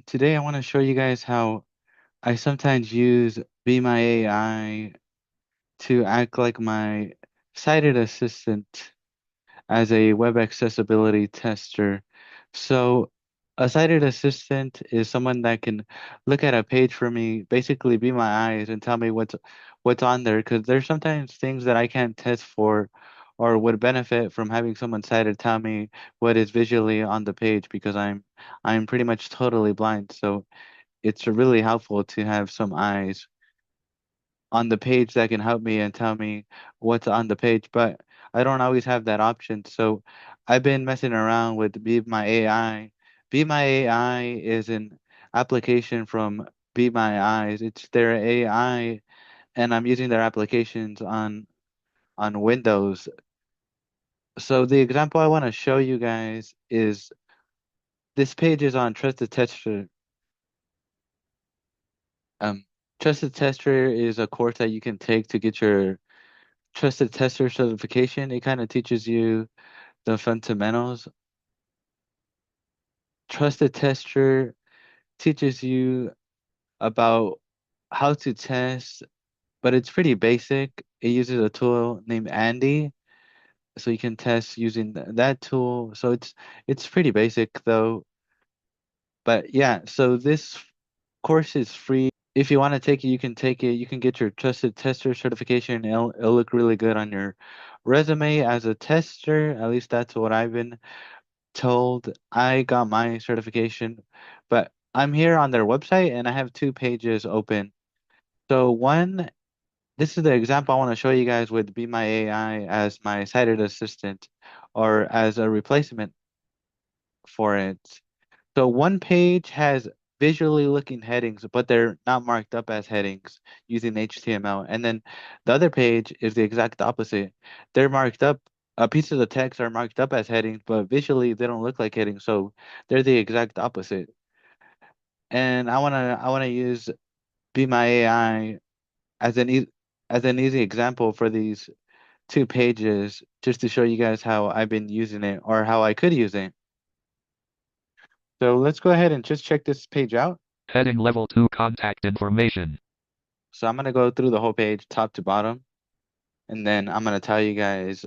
Today I want to show you guys how I sometimes use Be My AI to act like my sighted assistant as a web accessibility tester. So a sighted assistant is someone that can look at a page for me, basically be my eyes and tell me what's on there because there's sometimes things that I can't test for or would benefit from having someone sighted tell me what is visually on the page because I'm pretty much totally blind. So it's really helpful to have some eyes on the page that can help me and tell me what's on the page, but I don't always have that option. So I've been messing around with Be My AI. Be My AI is an application from Be My Eyes. It's their AI, and I'm using their applications on Windows. So the example I want to show you guys is this page is on Trusted Tester. Um, Trusted Tester is a course that you can take to get your Trusted Tester certification. It kind of teaches you the fundamentals. Trusted Tester teaches you about how to test, but it's pretty basic. It uses a tool named Andy, so you can test using that tool. So it's pretty basic though. But yeah, so this course is free. If you want to take it, you can take it. You can get your Trusted Tester certification. It'll look really good on your resume as a tester. At least that's what I've been told. I got my certification, but I'm here on their website and I have two pages open. So one, this is the example I want to show you guys with Be My AI as my sighted assistant or as a replacement for it. So one page has visually looking headings, but they're not marked up as headings using HTML. And then the other page is the exact opposite. They're marked up, pieces of text are marked up as headings, but visually they don't look like headings. So they're the exact opposite. And I wanna use Be My AI as as an easy example for these two pages, just to show you guys how I've been using it or how I could use it. So let's go ahead and just check this page out. Heading Level 2 Contact Information. So I'm gonna go through the whole page, top to bottom, and then I'm gonna tell you guys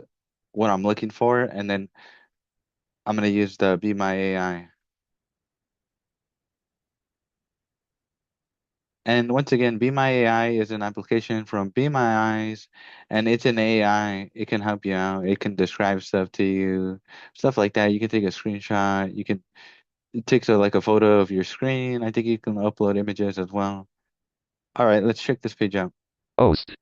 what I'm looking for, and then I'm gonna use the Be My AI. And once again, Be My AI is an application from Be My Eyes, and it's an AI. It can help you out. It can describe stuff to you, stuff like that. You can take a screenshot. You can it takes a like a photo of your screen. I think you can upload images as well. All right, let's check this page out. OST.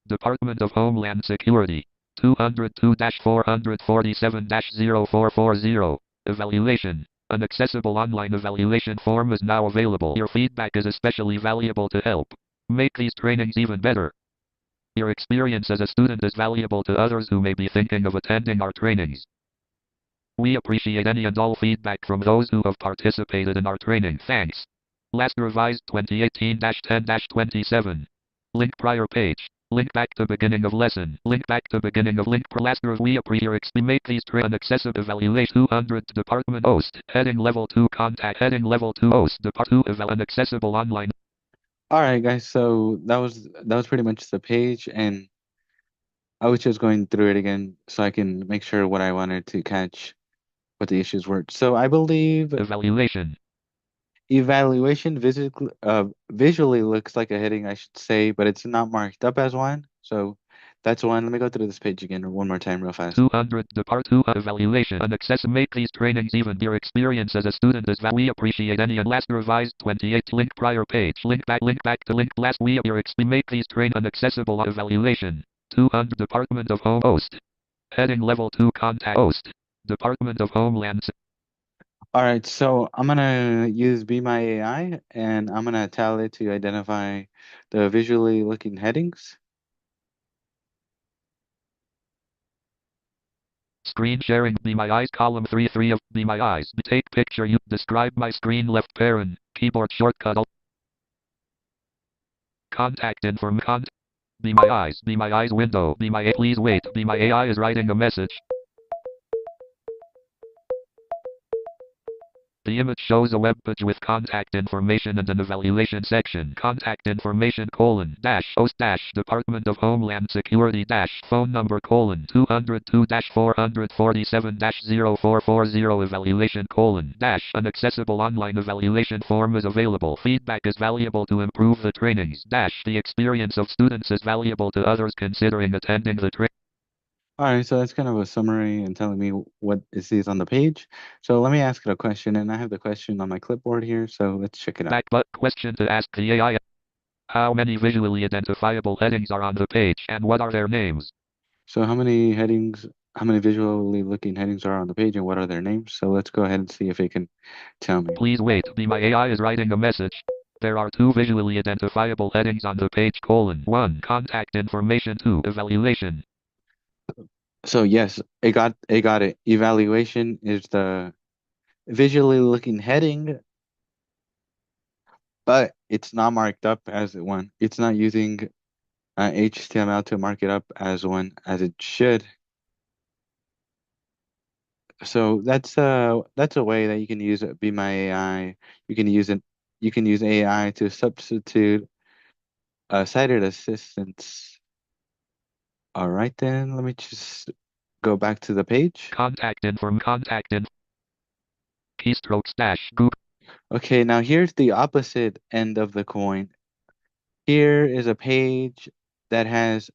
Department of Homeland Security. 202-447-0440. Evaluation. An accessible online evaluation form is now available. Your feedback is especially valuable to help make these trainings even better. Your experience as a student is valuable to others who may be thinking of attending our trainings. We appreciate any and all feedback from those who have participated in our training. Thanks. Last revised 2018-10-27. Link prior page. Link back to beginning of lesson. Link back to beginning of link per last rev. We appreciate your make these an accessible evaluation 200 department host. Heading level 2 contact. Heading level 2 host. Depart 2 eval an accessible online. All right, guys. So that was pretty much the page, and I was just going through it again so I can make sure what I wanted to catch, what the issues were. So I believe Evaluation. evaluation visually looks like a heading, I should say, but it's not marked up as one. So that's one. Let me go through this page again one more time real fast. 200 depart 2 evaluation and access make these trainings even your experience as a student is we appreciate any and last revised 28 link prior page link back to link last we your make these train an accessible evaluation 200 Department of Home Host heading level 2 contact host Department of Homeland All right, so I'm gonna use Be My AI and I'm gonna tell it to identify the visually looking headings. Screen sharing Be My Eyes column 3 of Be My Eyes take picture you describe my screen left parent keyboard shortcut contact inform Be My Eyes window Be My please wait Be My AI is writing a message The image shows a web page with contact information and an evaluation section. Contact information /host Department of Homeland Security phone number 202-447-0440 evaluation an accessible online evaluation form is available. Feedback is valuable to improve the trainings the experience of students is valuable to others considering attending the training. All right, so that's kind of a summary and telling me what it sees on the page. So let me ask it a question, and I have the question on my clipboard here, so let's check it out. Back but question to ask the AI. How many visually identifiable headings are on the page and what are their names? So how many visually looking headings are on the page and what are their names? So let's go ahead and see if it can tell me. Please wait, my AI is writing a message. There are 2 visually identifiable headings on the page: 1 contact information, 2 evaluation. So yes, it got it. Evaluation is the visually looking heading, but it's not marked up as one. It's not using HTML to mark it up as one as it should. So that's a way that you can use Be My AI. You can use it. You can use AI to substitute sighted assistance. All right, then let me just go back to the page. Contact keystrokes group. Okay, now here's the opposite end of the coin. Here is a page that has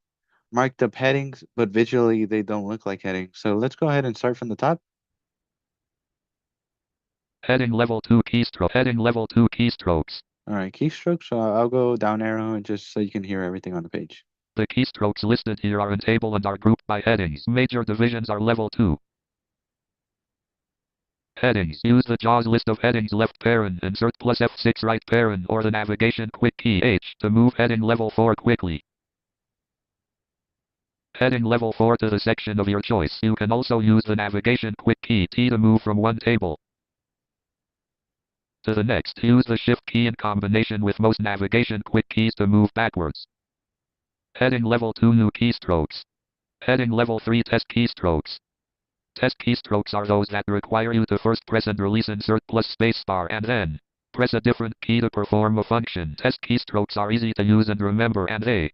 marked up headings, but visually they don't look like headings. So let's go ahead and start from the top. Heading level 2 keystroke. Heading level 2 keystrokes. All right, keystrokes. So I'll go down arrow and just so you can hear everything on the page. The keystrokes listed here are in table and are grouped by headings. Major divisions are level 2. Headings. Use the JAWS list of headings left parent, insert plus F6 right parent, or the navigation quick key H to move heading level 4 quickly. Heading level 4 to the section of your choice. You can also use the navigation quick key T to move from one table to the next. Use the shift key in combination with most navigation quick keys to move backwards. Heading level 2 new keystrokes. Heading level 3 test keystrokes. Test keystrokes are those that require you to first press and release insert plus spacebar and then press a different key to perform a function. Test keystrokes are easy to use and remember, and they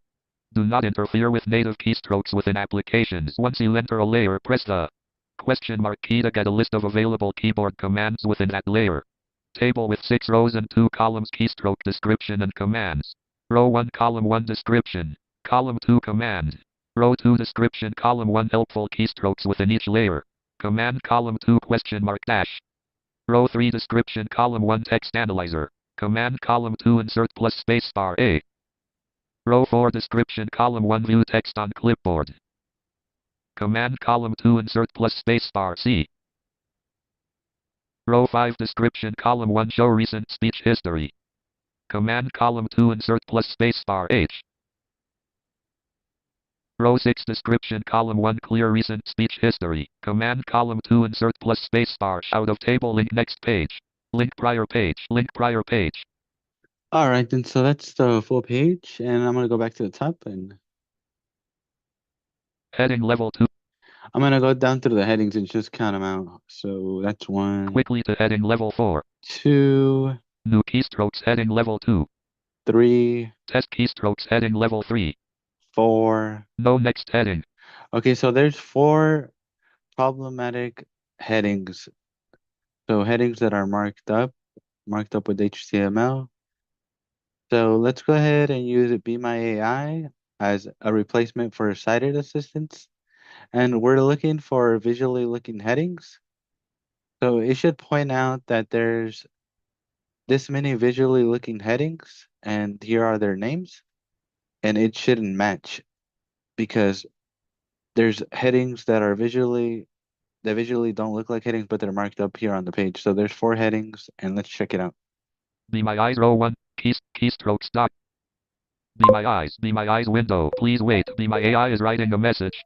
do not interfere with native keystrokes within applications. Once you enter a layer, press the question mark key to get a list of available keyboard commands within that layer. Table with 6 rows and 2 columns. Keystroke description and commands. Row 1 column 1 description. Column 2 command. Row 2 description. Column 1 helpful keystrokes within each layer. Command column 2 question mark dash. Row 3 description. Column 1 text analyzer. Command column 2 insert plus spacebar A. Row 4 description. Column 1 view text on clipboard. Command column 2 insert plus spacebar C. Row 5 description. Column 1 show recent speech history. Command column 2 insert plus spacebar H. Row 6 description. Column 1 clear recent speech history. Command column 2 insert plus spacebar out of table. Link next page. Link prior page. Link prior page. All right, then so that's the full page, and I'm gonna go back to the top and Heading level 2. I'm gonna go down through the headings and just count them out. So that's 1, Quickly to heading level 4. 2, New keystrokes heading level 2. 3, Test keystrokes heading level 3. 4. No next heading. Okay, so there's 4 problematic headings. So headings that are marked up with HTML. So let's go ahead and use it Be My AI as a replacement for sighted assistance. And we're looking for visually looking headings. So it should point out that there's this many visually looking headings, and here are their names. And it shouldn't match because there's headings that visually don't look like headings, but they're marked up here on the page. So there's 4 headings, and let's check it out. Be My Eyes row 1. Keystrokes dot. Be My Eyes. Be My Eyes window. Please wait. Be My AI is writing a message.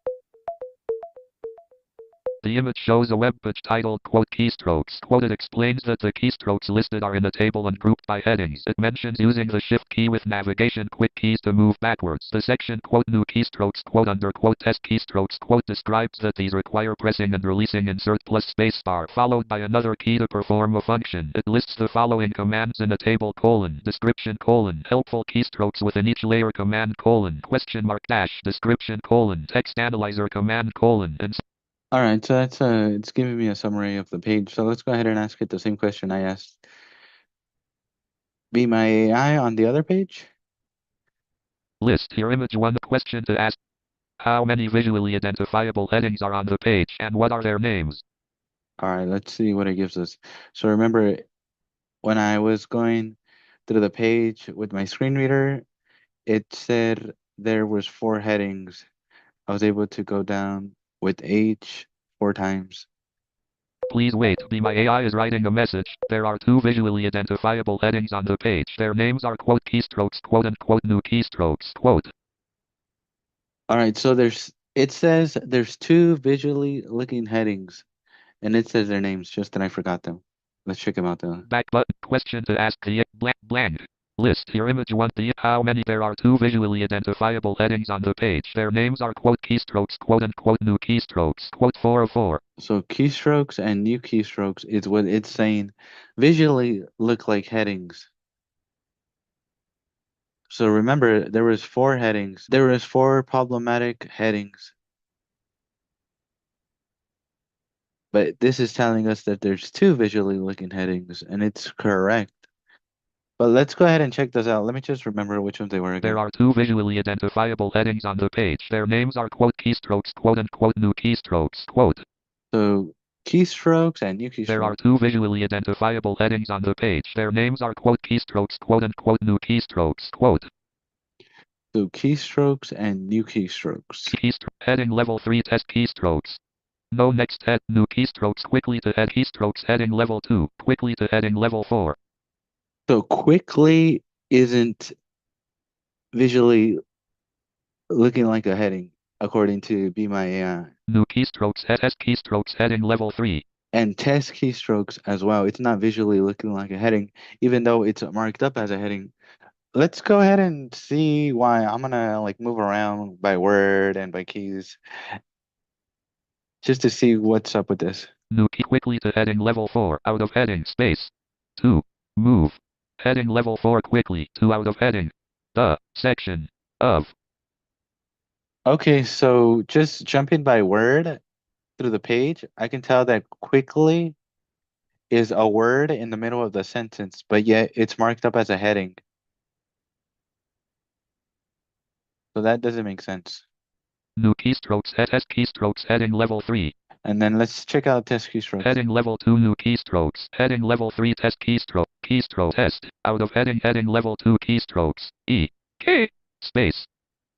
The image shows a web page titled, quote, keystrokes. Quote, it explains that the keystrokes listed are in a table and grouped by headings. It mentions using the shift key with navigation quick keys to move backwards. The section, quote, new keystrokes, quote, under, quote, test keystrokes, quote, describes that these require pressing and releasing insert plus spacebar followed by another key to perform a function. It lists the following commands in a table, colon, description, colon, helpful keystrokes within each layer, command, colon, question mark dash, description, colon, text analyzer, command, colon, and All right, so that's it's giving me a summary of the page. So let's go ahead and ask it the same question I asked Be My AI on the other page. list here. Image 1, question to ask. How many visually identifiable headings are on the page and what are their names? All right, let's see what it gives us. So remember when I was going through the page with my screen reader, it said there was 4 headings. I was able to go down with H 4 times. Please wait. Be My AI is writing a message. There are 2 visually identifiable headings on the page. Their names are, quote, keystrokes, quote unquote, new keystrokes, quote. All right, so it says there's 2 visually looking headings, and it says their names, just that I forgot them. Let's check them out though. Back button. Question to ask the blank blank. List here. Image 1. The how many. There are 2 visually identifiable headings on the page. Their names are, quote, keystrokes, quote unquote, new keystrokes, quote, 4 of 4. So keystrokes and new keystrokes is what it's saying visually look like headings. So remember, there was 4 headings. There was 4 problematic headings. But this is telling us that there's 2 visually looking headings, and it's correct. But let's go ahead and check this out. Let me just remember which ones they were again. There are 2 visually identifiable headings on the page. Their names are, quote, keystrokes, quote unquote, new keystrokes, quote. So keystrokes and new There are keystrokes. 2 visually identifiable headings on the page. Their names are, quote, keystrokes, quote unquote, new keystrokes, quote. So keystrokes and new keystrokes. Heading level 3 test keystrokes. No next head. New keystrokes. Quickly to head keystrokes. Heading level 2. Quickly to heading level 4. So quickly isn't visually looking like a heading, according to Be My AI. New keystrokes. Test keystrokes. Heading level 3. And test keystrokes as well. It's not visually looking like a heading, even though it's marked up as a heading. Let's go ahead and see why. I'm gonna like move around by word and by keys just to see what's up with this. New key. Quickly to heading level 4. Out of heading. Space. 2. Move. Heading level 4 quickly. 2 out of heading. The section of. Okay, so just jumping by word through the page, I can tell that quickly is a word in the middle of the sentence, but yet it's marked up as a heading. So that doesn't make sense. New keystrokes. Test keystrokes. Heading level 3. And then let's check out test keystrokes. Heading level 2 new keystrokes. Heading level 3 test keystroke. Keystroke test. Out of heading. Heading level 2 keystrokes. E. K. Space.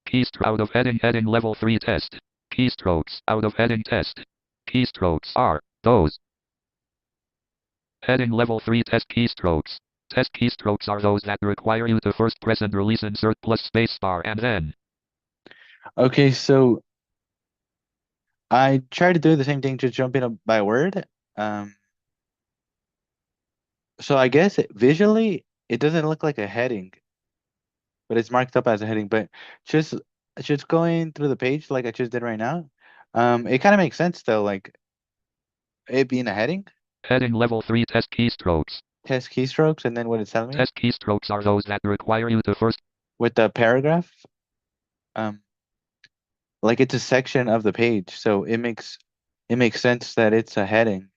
Keystroke. Out of heading. Heading level 3 test. Keystrokes. Out of heading test. Keystrokes are those. Heading level 3 test keystrokes. Test keystrokes are those that require you to first press and release insert plus spacebar and then. Okay, so I tried to do the same thing, just jumping up by word. Um, so I guess visually it doesn't look like a heading, but it's marked up as a heading. But just just going through the page like I just did right now, it kind of makes sense though, like it being a heading, Heading level 3 test keystrokes. test keystrokes, and then what it's telling me Test keystrokes are those that require you to first. with the paragraph, um, like it's a section of the page, so it makes sense that it's a heading.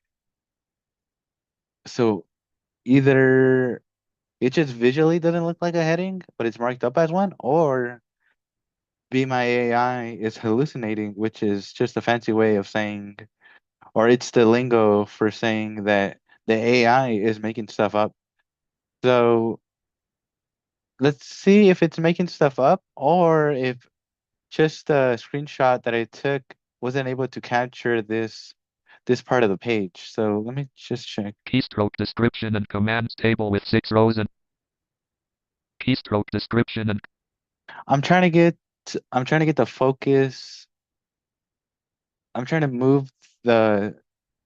So either it just visually doesn't look like a heading, but it's marked up as one, or Be My AI is hallucinating, which is just a fancy way of saying, or it's the lingo for saying that the AI is making stuff up. So let's see if it's making stuff up or if just the screenshot that I took wasn't able to capture this part of the page. So let me just check. Keystroke description and commands table with 6 rows and keystroke description and I'm trying to get I'm trying to get the focus. I'm trying to move the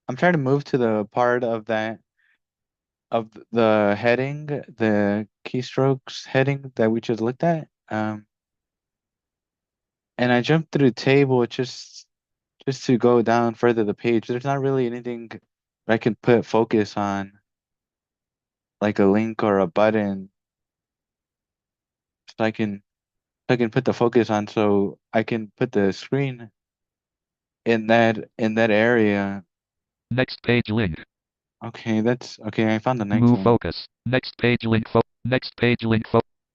I'm trying to move to the part of that of the heading, the keystrokes heading that we just looked at. And I jumped through the table just to go down further the page. There's not really anything I can put focus on, like a link or a button, so I can put the focus on, so I can put the screen in that area. Next page link. Okay, that's okay. I found the next Move one. focus. Next page link. Next page link.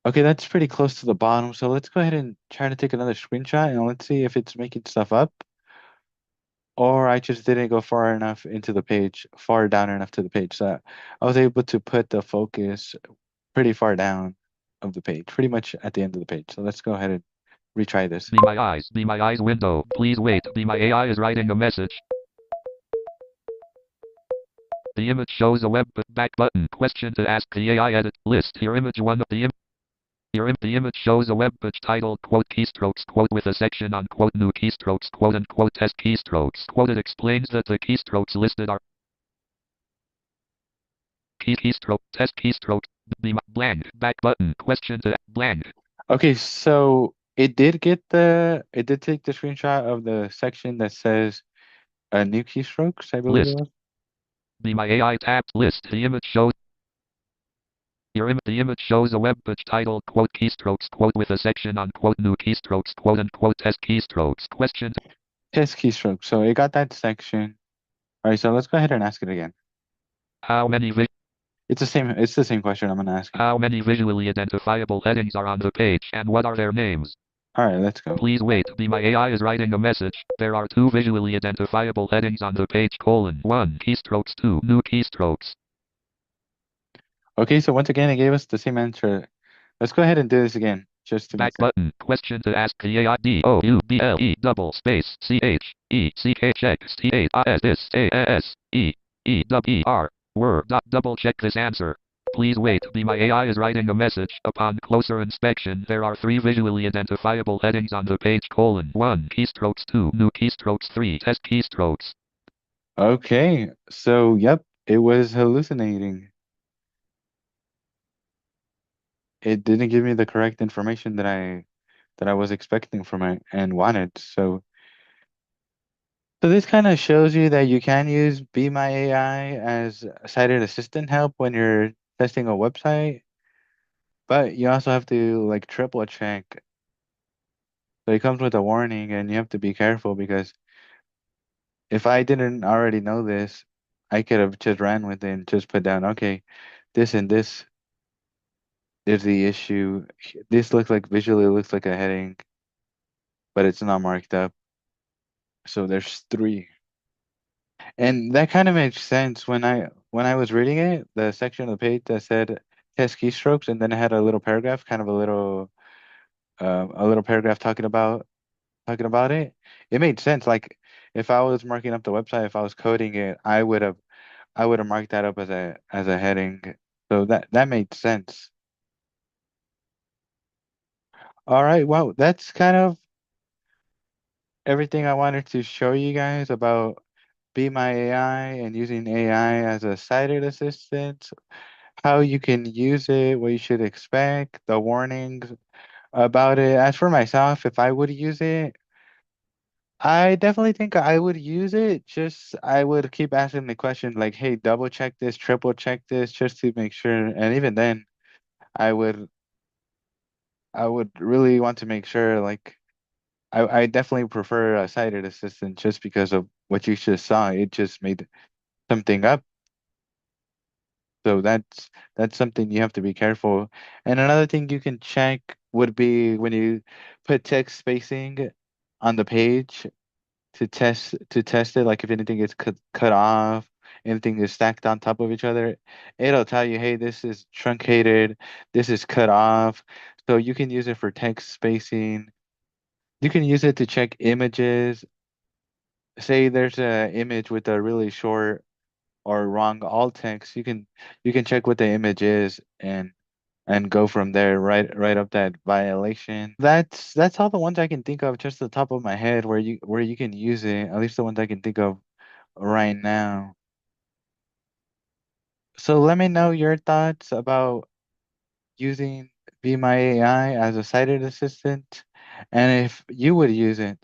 Okay, that's pretty close to the bottom. So let's go ahead and try to take another screenshot and let's see if it's making stuff up or I just didn't go far enough into the page, far down enough to the page. So I was able to put the focus pretty far down of the page, pretty much at the end of the page. So let's go ahead and retry this. Be my eyes. Be my eyes window. Please wait. Be my AI is writing a message. The image shows a web back button. Question to ask the AI edit list. Your image one of the the image shows a web page titled quote keystrokes quote with a section on quote new keystrokes quote unquote test keystrokes quote. It explains that the keystrokes listed are keystroke test keystroke be blank back button question to blank Okay, so it did take the screenshot of the section that says new keystrokes, I believe it list. was. Be my AI tapped list. The image shows the image shows a web page titled quote keystrokes quote with a section on quote new keystrokes quote unquote test keystrokes question. Test keystroke. So it got that section. All right, so let's go ahead and ask it again. How many It's the same question I'm gonna ask it. how many visually identifiable headings are on the page and what are their names? All right, let's go. Please wait. Be my AI is writing a message. There are two visually identifiable headings on the page colon 1 keystrokes 2 new keystrokes. Okay, so once again, it gave us the same answer. Let's go ahead and do this again, just to make Back sure. button. Question to ask the AI D O U B L E double space C H E C H X T A S S A S E E W E R word. Double check this answer. Please wait. Be my AI is writing a message. Upon closer inspection, there are three visually identifiable headings on the page colon 1 keystrokes 2 new keystrokes 3 test keystrokes. Okay, so yep, it was hallucinating. It didn't give me the correct information that I was expecting from it and wanted. So this kind of shows you that you can use Be My AI as a sighted assistant help when you're testing a website, but you also have to like triple check. So it comes with a warning and you have to be careful because if I didn't already know this, I could have just ran with it and just put down, okay, this and this is the issue. This looks like visually looks like a heading, but it's not marked up. So there's three. And that kind of makes sense when I was reading it, the section of the page that said test keystrokes, and then it had a little paragraph, kind of a little paragraph talking about it. It made sense. Like if I was marking up the website, if I was coding it, I would have marked that up as a heading. So that made sense. All right, well, that's kind of everything I wanted to show you guys about Be My AI and using AI as a sighted assistant, how you can use it, what you should expect, the warnings about it. As for myself, if I would use it, I definitely think I would use it. Just I would keep asking the question like, hey, double check this, triple check this, just to make sure. And even then, I would I would really want to make sure like I definitely prefer a sighted assistant just because of what you just saw. It just made something up. So that's something you have to be careful. And another thing you can check would be when you put text spacing on the page to test it, like if anything is cut off, anything is stacked on top of each other, it'll tell you, hey, this is truncated, this is cut off. So you can use it for text spacing. You can use it to check images. Say there's a image with a really short or wrong alt text, you can check what the image is and go from there, right up that violation. That's all the ones I can think of just the top of my head where you can use it, at least the ones I can think of right now. So let me know your thoughts about using Be My AI as a sighted assistant and if you would use it.